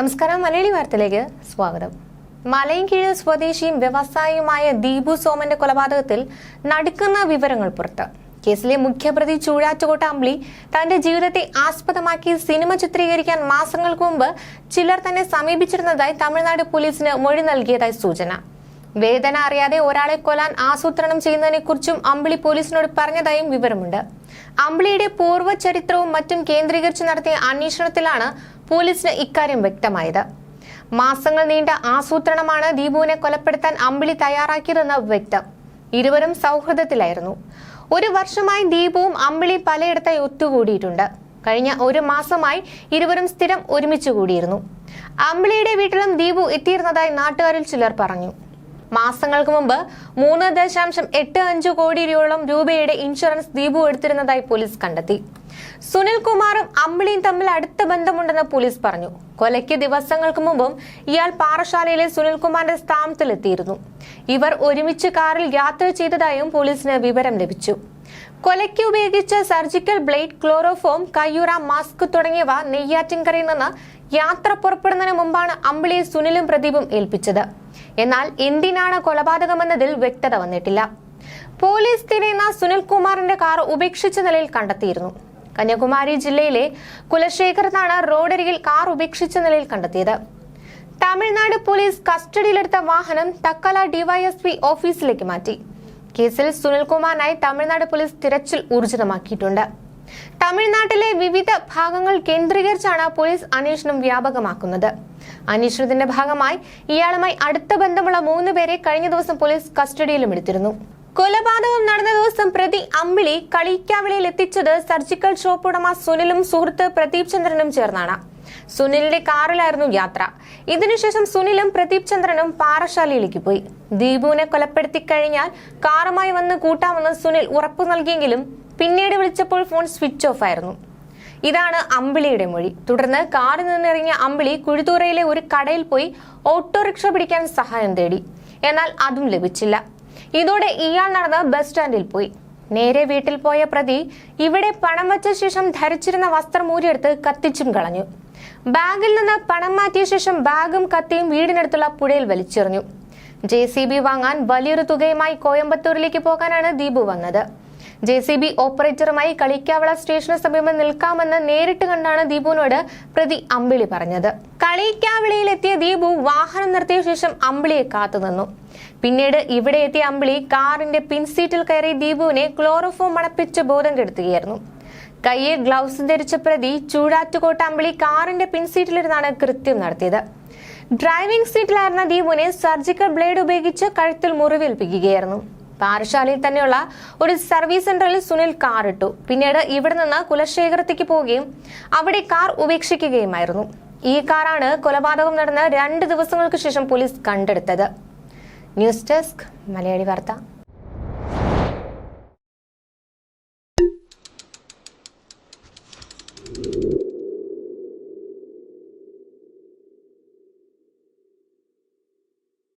നമസ്കാരം, മലയാളി വാർത്തയിലേക്ക് സ്വാഗതം. മലയൻകീഴ് സ്വദേശിയും വ്യവസായിയുമായ ദീപു സോമന്റെ കൊലപാതകത്തിൽ നടുക്കുന്ന വിവരങ്ങൾ പുറത്ത്. കേസിലെ മുഖ്യപ്രതി ചൂഴാറ്റുകോട്ട അമ്പിളി തന്റെ ജീവിതത്തെ ആസ്പദമാക്കി സിനിമ ചിത്രീകരിക്കാൻ മാസങ്ങൾക്ക് മുമ്പ് ചിലർ തന്നെ സമീപിച്ചിരുന്നതായി തമിഴ്നാട് പോലീസിന് മൊഴി നൽകിയതായി സൂചന. വേദന അറിയാതെ ഒരാളെ കൊല്ലാൻ ആസൂത്രണം ചെയ്യുന്നതിനെക്കുറിച്ചും അമ്പിളി പോലീസിനോട് പറഞ്ഞതായും വിവരമുണ്ട്. അമ്പിളിയുടെ പൂർവ്വ ചരിത്രവും മറ്റും കേന്ദ്രീകരിച്ച് നടത്തിയ അന്വേഷണത്തിലാണ് പോലീസിന് ഇക്കാര്യം വ്യക്തമായത്. മാസങ്ങൾ നീണ്ട ആസൂത്രണമാണ് ദീപുവിനെ കൊലപ്പെടുത്താൻ അമ്പിളി തയ്യാറാക്കിയതെന്ന് വ്യക്തം. ഇരുവരും സൗഹൃദത്തിലായിരുന്നു. ഒരു വർഷമായി ദീപുവും അമ്പിളി പലയിടത്തായി ഒത്തുകൂടിയിട്ടുണ്ട്. കഴിഞ്ഞ ഒരു മാസമായി ഇരുവരും സ്ഥിരം ഒരുമിച്ച് കൂടിയിരുന്നു. അമ്പിളിയുടെ വീട്ടിലും ദീപു എത്തിയിരുന്നതായി നാട്ടുകാരിൽ ചിലർ പറഞ്ഞു. മാസങ്ങൾക്ക് മുമ്പ് 3.85 കോടിയോളം രൂപയുടെ ഇൻഷുറൻസ് ദീപു എടുത്തിരുന്നതായി പോലീസ് കണ്ടെത്തി. സുനിൽ കുമാറും അമ്പിളിയും തമ്മിൽ അടുത്ത ബന്ധമുണ്ടെന്ന് പോലീസ് പറഞ്ഞു. കൊലയ്ക്ക് ദിവസങ്ങൾക്ക് മുമ്പും ഇയാൾ പാറശാലയിലെ സുനിൽകുമാറിന്റെ സ്ഥാനത്തിലെത്തിയിരുന്നു. ഇവർ ഒരുമിച്ച് കാറിൽ യാത്ര ചെയ്തതായും പോലീസിന് വിവരം ലഭിച്ചു. കൊലയ്ക്ക് ഉപയോഗിച്ച സർജിക്കൽ ബ്ലേഡ്, ക്ലോറോഫോം, കയ്യുറ, മാസ്ക് തുടങ്ങിയവ നെയ്യാറ്റിൻകരയിൽ നിന്ന് യാത്ര പുറപ്പെടുന്നതിന് മുമ്പാണ് അമ്പിളിയെ സുനിലും പ്രദീപും ഏൽപ്പിച്ചത്. എന്നാൽ എന്തിനാണ് കൊലപാതകമെന്നതിൽ വ്യക്തത വന്നിട്ടില്ല. പോലീസ് തിരയുന്ന സുനിൽകുമാറിന്റെ കാർ ഉപേക്ഷിച്ച നിലയിൽ കണ്ടെത്തിയിരുന്നു. കന്യാകുമാരി ജില്ലയിലെ കുലശേഖരത്താണ് റോഡരികിൽ കാർ ഉപേക്ഷിച്ച നിലയിൽ കണ്ടെത്തിയത്. തമിഴ്നാട് പോലീസ് കസ്റ്റഡിയിലെടുത്ത വാഹനം തക്കല ഡിവൈഎസ്പി ഓഫീസിലേക്ക് മാറ്റി. കേസിൽ സുനിൽകുമാറിനായി തമിഴ്നാട് പോലീസ് തിരച്ചിൽ ഊർജിതമാക്കിയിട്ടുണ്ട്. തമിഴ്നാട്ടിലെ വിവിധ ഭാഗങ്ങൾ കേന്ദ്രീകരിച്ചാണ് പോലീസ് അന്വേഷണം വ്യാപകമാക്കുന്നത്. അന്വേഷണത്തിന്റെ ഭാഗമായി ഇയാളുമായി അടുത്ത ബന്ധമുള്ള 3 പേരെ കഴിഞ്ഞ ദിവസം പോലീസ് കസ്റ്റഡിയിലും എടുത്തിരുന്നു. കൊലപാതകം നടന്ന ദിവസം പ്രതി അമ്പിളി കളിക്കാവിളയിൽ എത്തിച്ചത് സർജിക്കൽ ഷോപ്പ് ഉടമ സുനിലും സുഹൃത്ത് പ്രദീപ് ചന്ദ്രനും ചേർന്നാണ്. സുനിലിന്റെ കാറിലായിരുന്നു യാത്ര. ഇതിനുശേഷം സുനിലും പ്രദീപ് ചന്ദ്രനും പാറശാലയിലേക്ക് പോയി. ദീപുവിനെ കൊലപ്പെടുത്തി കഴിഞ്ഞാൽ കാറുമായി വന്ന് കൂട്ടാമെന്ന് സുനിൽ ഉറപ്പു നൽകിയെങ്കിലും പിന്നീട് വിളിച്ചപ്പോൾ ഫോൺ സ്വിച്ച് ഓഫ് ആയിരുന്നു. ഇതാണ് അമ്പിളിയുടെ മൊഴി. തുടർന്ന് കാറിൽ നിന്നിറങ്ങിയ അമ്പിളി കുഴിത്തൂരയിലെ ഒരു കടയിൽ പോയി ഓട്ടോറിക്ഷ പിടിക്കാൻ സഹായം തേടി. എന്നാൽ അതും ലഭിച്ചില്ല. ഇതോടെ ഇയാൾ നടന്ന് ബസ് സ്റ്റാൻഡിൽ പോയി. നേരെ വീട്ടിൽ പോയ പ്രതി ഇവിടെ പണം വച്ച ശേഷം ധരിച്ചിരുന്ന വസ്ത്രം ഊരിയെടുത്ത് കത്തിച്ചും കളഞ്ഞു. ബാഗിൽ നിന്ന് പണം മാറ്റിയ ശേഷം ബാഗും കത്തിയും വീടിനടുത്തുള്ള പുഴയിൽ വലിച്ചെറിഞ്ഞു. JCB വാങ്ങാൻ വലിയൊരു തുകയുമായി കോയമ്പത്തൂരിലേക്ക് പോകാനാണ് ദീപു വന്നത്. JCB ഓപ്പറേറ്ററുമായി കളിക്കാവിള സ്റ്റേഷന് സമീപം നിൽക്കാമെന്ന് നേരിട്ട് കണ്ടാണ് ദീപുവിനോട് പ്രതി അമ്പിളി പറഞ്ഞത്. കളിക്കാവിളയിലെത്തിയ ദീപു വാഹനം നിർത്തിയ ശേഷം അമ്പിളിയെ കാത്തുനിന്നു. പിന്നീട് ഇവിടെ എത്തിയ അമ്പിളി കാറിന്റെ പിൻസീറ്റിൽ കയറി ദീപുവിനെ ക്ലോറോഫോം മണപ്പിച്ച് ബോധം കെടുത്തുകയായിരുന്നു. കയ്യിൽ ഗ്ലൗസ് ധരിച്ച പ്രതി ചൂഴാറ്റുകോട്ട അമ്പിളി കാറിന്റെ പിൻസീറ്റിലിരുന്നാണ് കൃത്യം നടത്തിയത്. ഡ്രൈവിംഗ് സീറ്റിലായിരുന്ന ദീപുവിനെ സർജിക്കൽ ബ്ലേഡ് ഉപയോഗിച്ച് കഴുത്തിൽ മുറിവേൽപ്പിക്കുകയായിരുന്നു. പാറശാലയിൽ തന്നെയുള്ള ഒരു സർവീസ് സെന്ററിൽ സുനിൽ കാർ ഇട്ടു. പിന്നീട് ഇവിടെ നിന്ന് കുലശേഖരത്തേക്ക് പോവുകയും അവിടെ കാർ ഉപേക്ഷിക്കുകയുമായിരുന്നു. ഈ കാറാണ് കൊലപാതകം നടന്ന 2 ദിവസങ്ങൾക്ക് ശേഷം പോലീസ് കണ്ടെടുത്തത്. ന്യൂസ് ഡെസ്ക്, മലയാളി വാർത്ത.